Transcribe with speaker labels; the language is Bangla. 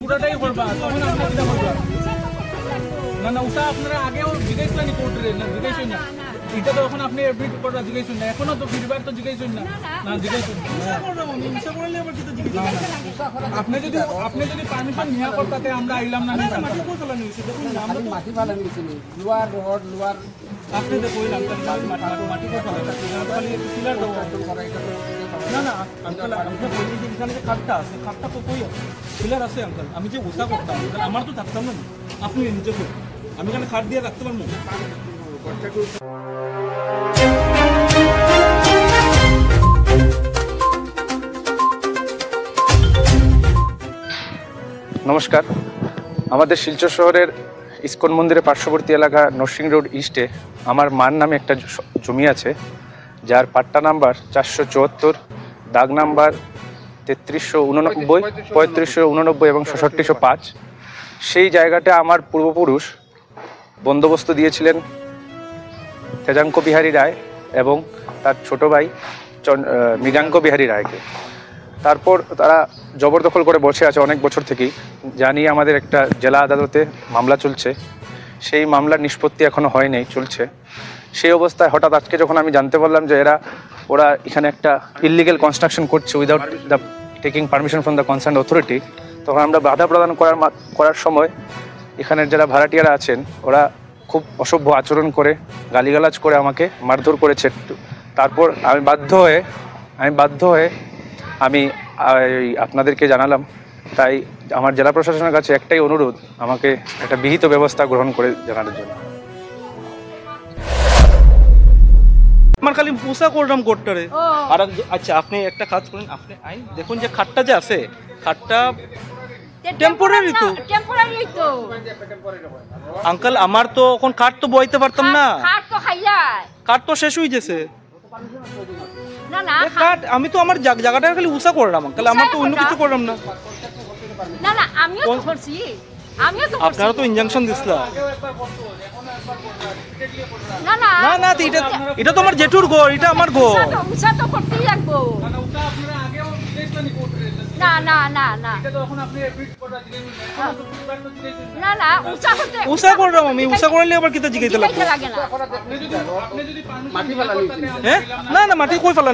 Speaker 1: পুরাটাই করবা তখন আপনি কিটা করবা না না ওটা আপনারা আগেও জিজ্ঞাসা কোর্টে না জিজ্ঞাসা না এটা তো এখন আপনি এভরি কোর্টে জিজ্ঞাসা না এখনো তো ফিডব্যাক তো জিজ্ঞাসা না না জিজ্ঞাসা না করলাম আমি ইচ্ছা করলে আবার কিটা জিজ্ঞাসা আপনি যদি পারমিশন নিয়া করতে আমরা আইলাম না মাটি কো ফেলা নিছে দেখুন আমরা মাটি ফেলা নিছে লোয়ার রড লোয়ার আপনি তো কইলাম মাটি কো ফেলা খালি পিলার দাও করা এটা না না আঙ্কেল আপনি বললেন যে এখানে যে খাটটা আছে খাটটা তো কই আছে পিলার আছে আঙ্কেল আমি যে ওসা করতাম আমার তো থাকতাম না আপনি নিজে করুন আমি এখানে খাট দিয়ে রাখতে পারবো
Speaker 2: নমস্কার আমাদের শিলচর শহরের ইস্কন মন্দিরের পার্শ্ববর্তী এলাকা নরসিং রোড ইস্টে আমার মার নামে একটা জমি আছে যার পাট্টা নাম্বার 474 দাগ নাম্বার 3389 3589 এবং 6605 সেই জায়গাটা আমার পূর্বপুরুষ বন্দোবস্ত দিয়েছিলেন তেজাঙ্ক বিহারী রায় এবং তার ছোট ভাই মৃগাঙ্ক বিহারী রায়কে তারপর তারা জবরদখল করে বসে আছে অনেক বছর থেকেই জানি আমাদের একটা জেলা আদালতে মামলা চলছে সেই মামলার নিষ্পত্তি এখনো হয়নি চলছে সেই অবস্থায় হঠাৎ আজকে যখন আমি জানতে পারলাম যে ওরা এখানে একটা ইললিগ্যাল কনস্ট্রাকশন করছে without the taking permission from the concern authority তখন আমরা বাধা প্রদান করার সময় এখানের যারা ভাড়াটিয়ারা আছেন ওরা খুব অসভ্য আচরণ করে গালিগালাজ করে আমাকে মারধর করেছে তারপর আমি বাধ্য হয়ে আমি আপনাদেরকে জানালাম তাই আমার জেলা প্রশাসনের কাছে একটাই অনুরোধ আমাকে একটা বিহিত ব্যবস্থা গ্রহণ করে জানানোর জন্য
Speaker 1: আমার খালি পোষা করলাম কোর্টারে আর আচ্ছা আপনি একটা কাজ করেন আপনি আইন দেখুন যে খাটটা যে আছে খাটটা টেম্পোরারি তো আঙ্কেল আমার তো এখন কাঠ তো বইতে পারতাম না কাঠ তো শেষ হয়ে গেছে কাঠ আমি তো আমার জায়গাটা খালি উষা করলাম আঙ্কেল আমার তো অন্য কিছু করলাম না
Speaker 3: না না আমিও তো করছি
Speaker 1: আপনারা তো ইনজাংশন দিছলা
Speaker 3: না না
Speaker 1: না না এটা তো আমার জেঠুর ঘর এটা আমার ঘর
Speaker 3: উষা তো করতেই লাগবো
Speaker 1: না না ওটা আপনারা আগেও জিজ্ঞাসা কোর্টে
Speaker 3: না না না না
Speaker 1: এটা তো এখন আপনি এফিট করা জিজ্ঞাসা
Speaker 3: না না উষা করতে
Speaker 1: উষা করলাম আমি উষা করলে আবার কিটা জিজ্ঞাসা
Speaker 3: লাগে না
Speaker 1: আপনি যদি মাটি ফেলা হ্যাঁ না না মাটি কই ফেলা